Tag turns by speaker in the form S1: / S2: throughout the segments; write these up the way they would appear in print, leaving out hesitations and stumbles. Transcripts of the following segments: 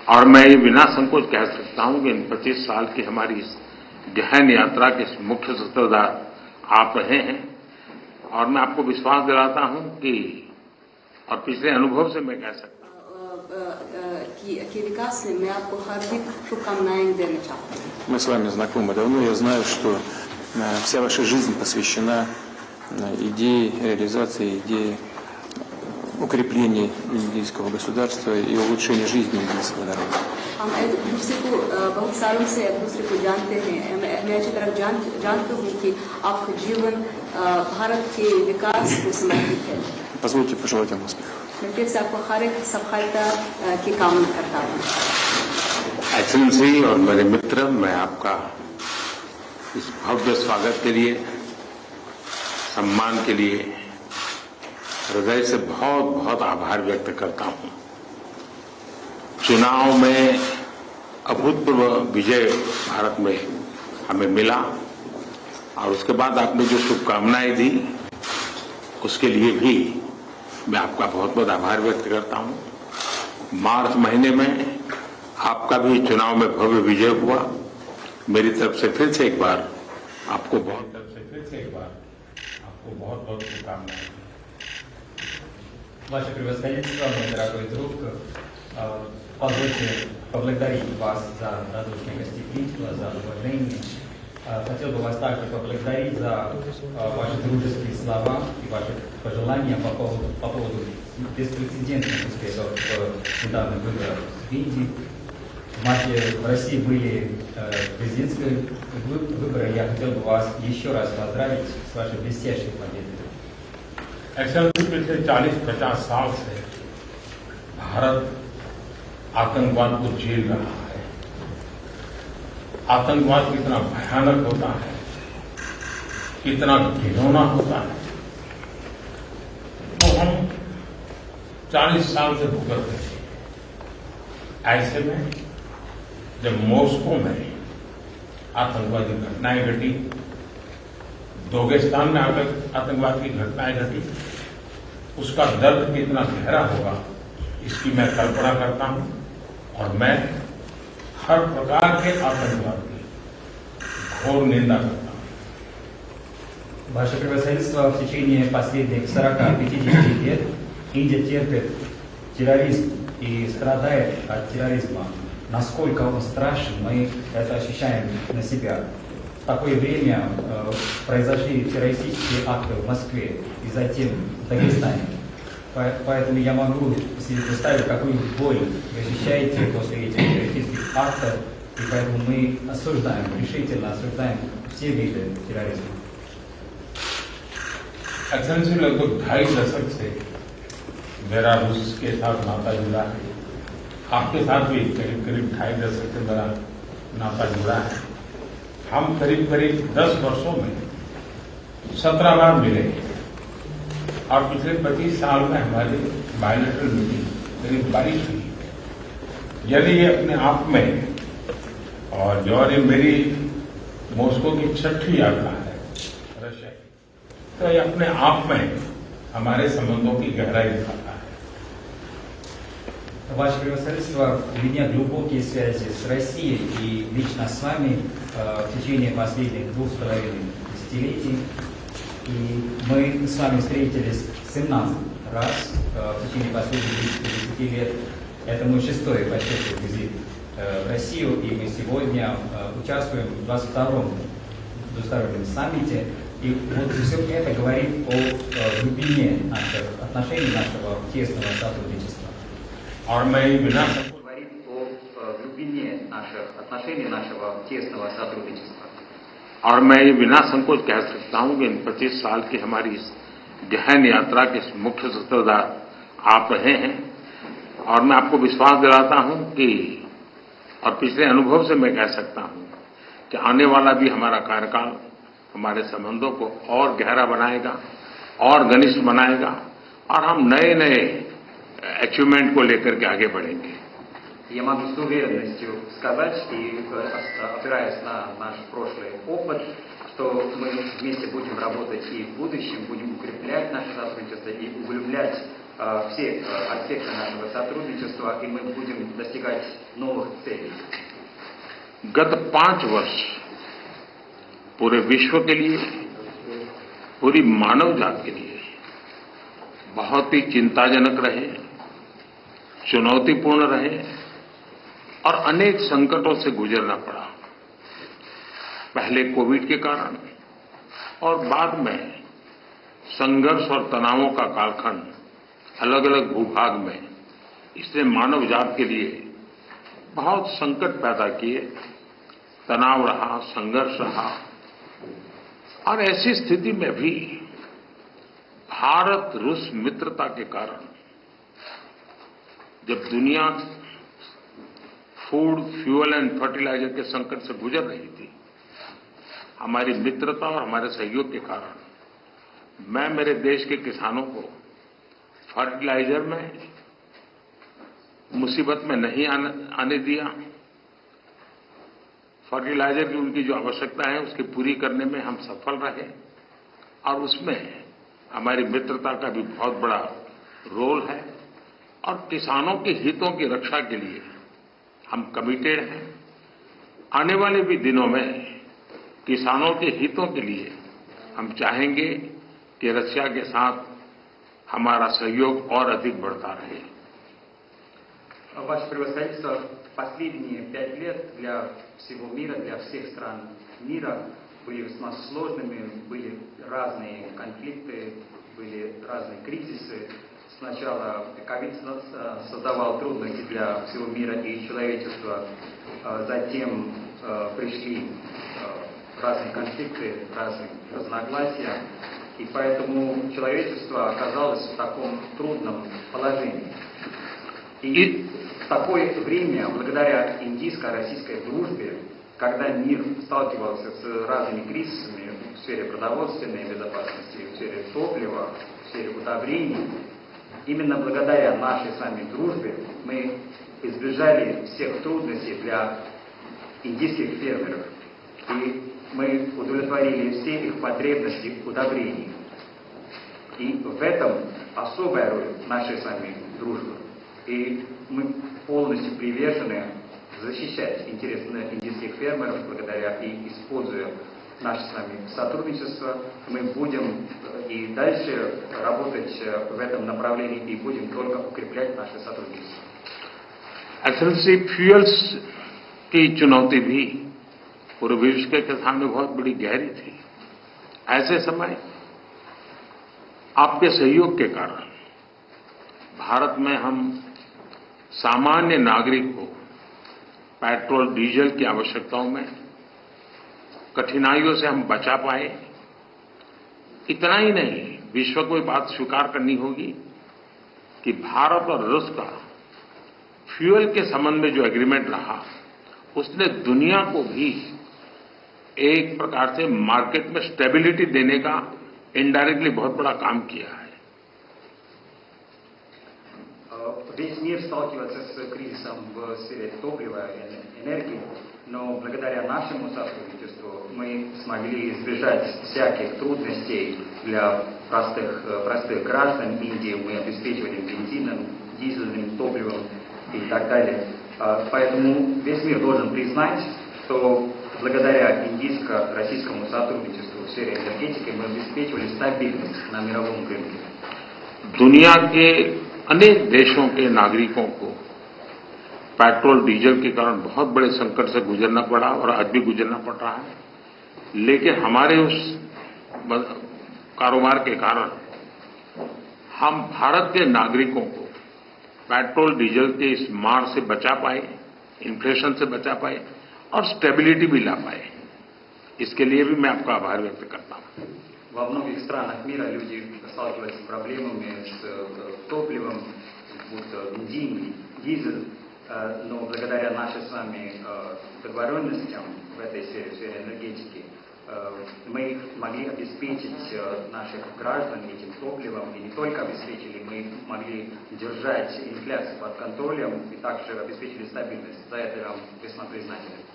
S1: और मैं ये बिना संकोच कह सकता हूं कि इन 25 साल की हमारी इस गहन यात्रा के मुख्य सूत्रधार आप रहे हैं और मैं आपको विश्वास दिलाता हूं कि और पिछले अनुभव से मैं कह सकता हूं
S2: कि विकास में मैं आपको हार्दिक शुभकामनाएं देना चाहता हूं।
S3: Мы с вами знакомы давно, я знаю, что вся ваша жизнь посвящена идее реализации, идее укрепления индийского государства и улучшения жизни индийского народа.
S2: हम एक दूसरे को बहुत सालों से एक दूसरे को जानते हैं। मैं अच्छी तरह जानता हूँ कि आपका जीवन भारत के विकास को समर्पित है।
S3: Позвольте пожелать вам успеха.
S2: मैं फिर से आपको हर एक सफलता की कामना करता हूँ।
S1: एक्सेलेंसी और मेरे मित्र, मैं आपका इस भव्य स्वागत के लिए, सम्मान के लिए हृदय से बहुत बहुत आभार व्यक्त करता हूं। चुनाव में अभूतपूर्व विजय भारत में हमें मिला और उसके बाद आपने जो शुभकामनाएं दी उसके लिए भी मैं आपका बहुत बहुत आभार व्यक्त करता हूं। मार्च महीने में आपका भी चुनाव में भव्य विजय हुआ। मेरी तरफ से फिर से एक बार आपको बहुत बहुत शुभकामनाएं।
S4: Ваше превосходительство, мой дорогой друг, позвольте поблагодарить вас за радушное гостеприимство, за уважение. Хотел бы вас также поблагодарить за ваши дружеские слова и ваши пожелания по поводу беспрецедентных успехов в недавних выборах в Индии. В марте в России были президентские выборы. Я хотел бы вас еще раз поздравить с вашей блестящей победой.
S1: एक्सेलेंसी पिछले 40-50 साल से भारत आतंकवाद को झेल रहा है। आतंकवाद कितना भयानक होता है, कितना घिनौना होता है, तो हम 40 साल से भुगत रहे हैं। ऐसे में जब मॉस्को में आतंकवादी घटनाएं घटी, दोगेस्तान में आतंकवाद की घटनाएं घटी, उसका दर्द कितना गहरा होगा इसकी मैं कल्पना करता हूं और मैं हर प्रकार के आतंकवाद की घोर निंदा करता हूं।
S4: Ваше превосходительство, в течение последних 40-50 лет Индия терпит терроризм и страдает от терроризма. Насколько он страшен, мы это ощущаем на себя. В такое время произошли террористические акты в Москве и затем в Дагестане. Поэтому я могу себе представить, какую боль вы ощущаете после этих террористических актов, и поэтому мы осуждаем, решительно осуждаем все виды терроризма.
S1: एक्सेलेंसी लगभग 2.5 दशक से मेरा रूस के साथ नाता जुड़ा है। आपके साथ भी करीब 2.5 दशक से मेरा नाता जुड़ा है। हम करीब 10 वर्षों में 17 बार मिले और पिछले 25 साल में हमारी बायलैटरल मीटिंग करीब 22 हुई। यदि ये अपने आप में और जो ये मेरी मॉस्को की 6ठी यात्रा है रशिया की, तो ये अपने आप में हमारे संबंधों की गहराई दिखाता है।
S4: Ваше превосходительство, у меня глубокие связи с Россией и лично с вами в течение последних 2,5 десятилетий. И мы с вами встретились 17 раз в течение последних 10 лет. Это мой 6-й по счету визит в Россию, и мы сегодня участвуем в 22-м двустороннем саммите. И вот все это говорит о глубине наших отношений, нашего тесного сотрудничества.
S1: और मैं बिना
S4: говорит о глубине наших отношений, нашего тесного сотрудничества.
S1: और मैं ये बिना संकोच कह सकता हूं कि इन 25 साल की हमारी इस गहन यात्रा के मुख्य सूत्रधार आप रहे हैं और मैं आपको विश्वास दिलाता हूं कि और पिछले अनुभव से मैं कह सकता हूं कि आने वाला भी हमारा कार्यकाल हमारे संबंधों को और गहरा बनाएगा और घनिष्ठ बनाएगा और हम नए नए अचीवमेंट को लेकर के आगे बढ़ेंगे।
S4: Я могу с уверенностью сказать, и опираясь на наш прошлый опыт, что мы вместе будем работать и в будущем, будем укреплять наше сотрудничество и углублять
S5: все аспекты нашего сотрудничества, и мы будем достигать новых целей.
S1: गत 5 वर्ष पूरे विश्व के लिए, पूरी मानव जात के लिए बहुत ही चिंताजनक रहे, चुनौतीपूर्ण रहे और अनेक संकटों से गुजरना पड़ा। पहले कोविड के कारण और बाद में संघर्ष और तनावों का कालखंड अलग अलग भूभाग में, इसने मानव जात के लिए बहुत संकट पैदा किए, तनाव रहा, संघर्ष रहा। और ऐसी स्थिति में भी भारत रूस मित्रता के कारण जब दुनिया फूड, फ्यूल एंड फर्टिलाइजर के संकट से गुजर रही थी, हमारी मित्रता और हमारे सहयोग के कारण मैं मेरे देश के किसानों को फर्टिलाइजर में मुसीबत में नहीं आने दिया। फर्टिलाइजर की उनकी जो आवश्यकता है उसकी पूरी करने में हम सफल रहे और उसमें हमारी मित्रता का भी बहुत बड़ा रोल है और किसानों के हितों की रक्षा के लिए हम कमिटेड हैं। आने वाले भी दिनों में किसानों के हितों के लिए हम चाहेंगे कि रशिया के साथ हमारा सहयोग और अधिक बढ़ता रहे।
S5: Ваше превосходительство, последние 5 лет для всего мира, для всех стран мира были весьма сложными, были разные конфликты, были разные кризисы. Сначала ковид создавал трудности для всего мира и человечества, затем пришли разные конфликты, разные разногласия, и поэтому человечество оказалось в таком трудном положении. И в такое время, благодаря индийско-российской дружбе, когда мир сталкивался с разными кризисами в сфере продовольственной безопасности, в сфере топлива, в сфере удобрений, именно благодаря нашей с вами дружбе мы избежали всех трудностей для индийских фермеров. И мы удовлетворили все их потребности в удобрении. И в этом особая роль нашей с вами дружбы. И мы полностью привержены защищать интересы индийских фермеров, благодаря и используя наше с вами сотрудничество. Мы будем и дальше работать в этом направлении и будем только укреплять наше сотрудничество.
S1: एक्सेलेंसी, फ्यूल्स की चुनौती भी पूरे विश्व के सामने बहुत बड़ी गहरी थी। ऐसे समय आपके सहयोग के कारण भारत में हम सामान्य नागरिक को पेट्रोल, डीजल की आवश्यकताओं में कठिनाइयों से हम बचा पाए। इतना ही नहीं, विश्व को ये बात स्वीकार करनी होगी कि भारत और रूस का फ्यूल के संबंध में जो एग्रीमेंट रहा, उसने दुनिया को भी एक प्रकार से मार्केट में स्टेबिलिटी देने का इनडायरेक्टली बहुत बड़ा काम किया है।
S5: Весь мир сталкивается с кризисом в сфере топлива и энергии, но благодаря нашему сотрудничеству мы смогли избежать всяких трудностей для простых граждан Индии. Мы обеспечивали бензином, дизельным топливом и так далее. Поэтому весь мир должен признать, что благодаря индийско-российскому сотрудничеству в сфере энергетики мы обеспечивали стабильность на мировом рынке.
S1: दुनिया के अनेक देशों के नागरिकों को पेट्रोल, डीजल के कारण बहुत बड़े संकट से गुजरना पड़ा और आज भी गुजरना पड़ रहा है। लेकिन हमारे उस कारोबार के कारण हम भारत के नागरिकों को पेट्रोल, डीजल के इस मार से बचा पाए, इन्फ्लेशन से बचा पाए और स्टेबिलिटी भी ला पाए। इसके लिए भी मैं आपका आभार व्यक्त करता हूं।
S5: Во многих странах мира люди сталкиваются с проблемами с топливом, будто бензин, дизель, но благодаря нашей с вами договоренностям в этой сфере, в сфере энергетики, мы могли обеспечить наших граждан этим топливом, и не только обеспечили, мы могли держать инфляцию под контролем и также обеспечили стабильность. За это я вам весьма признателен.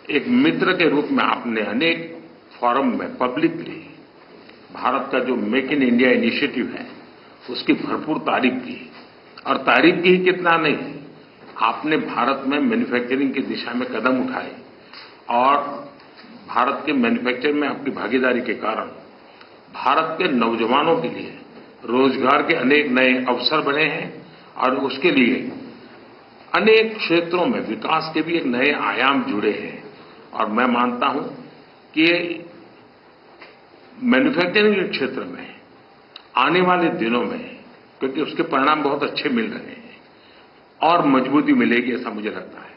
S1: एक मित्र के रूप में आपने अनेक फोरम में पब्लिकली भारत का जो मेक इन इंडिया इनिशिएटिव है उसकी भरपूर तारीफ की और तारीफ की ही कितना नहीं, आपने भारत में मैन्युफैक्चरिंग की दिशा में कदम उठाए और भारत के मैन्युफैक्चरिंग में आपकी भागीदारी के कारण भारत के नौजवानों के लिए रोजगार के अनेक नए अवसर बने हैं और उसके लिए अनेक क्षेत्रों में विकास के भी एक नए आयाम जुड़े हैं। और मैं मानता हूं कि मैन्युफैक्चरिंग के क्षेत्र में आने वाले दिनों में, क्योंकि उसके परिणाम बहुत अच्छे मिल रहे हैं, और मजबूती मिलेगी ऐसा मुझे लगता है।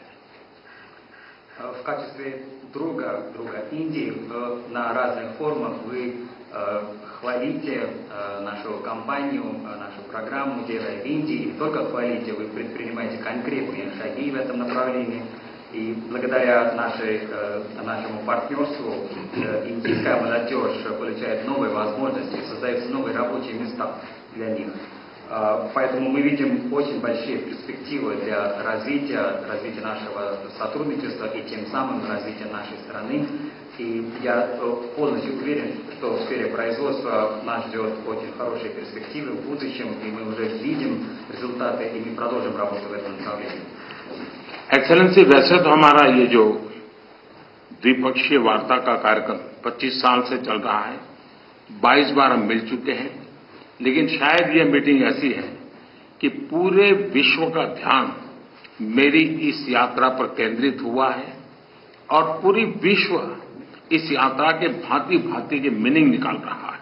S5: В качестве друга Индии на разных форумах вы хвалите нашу компанию, нашу программу «Дело в Индии». Не только хвалите, вы предпринимаете конкретные шаги в этом направлении. И благодаря нашему партнерству индийская молодежь получает новые возможности, создаются новые рабочие места для них. Поэтому мы видим очень большие перспективы для развития нашего сотрудничества и тем самым развития нашей страны. И я полностью уверен, что в сфере производства нас ждет очень хорошие перспективы в будущем, и мы уже видим результаты, и мы продолжим работу в этом направлении.
S1: एक्सेलेंसी, वैसे तो हमारा ये जो द्विपक्षीय वार्ता का कार्यक्रम 25 साल से चल रहा है, 22 बार हम मिल चुके हैं, लेकिन शायद ये मीटिंग ऐसी है कि पूरे विश्व का ध्यान मेरी इस यात्रा पर केंद्रित हुआ है और पूरी विश्व इस यात्रा के भांति भांति के मीनिंग निकाल रहा है।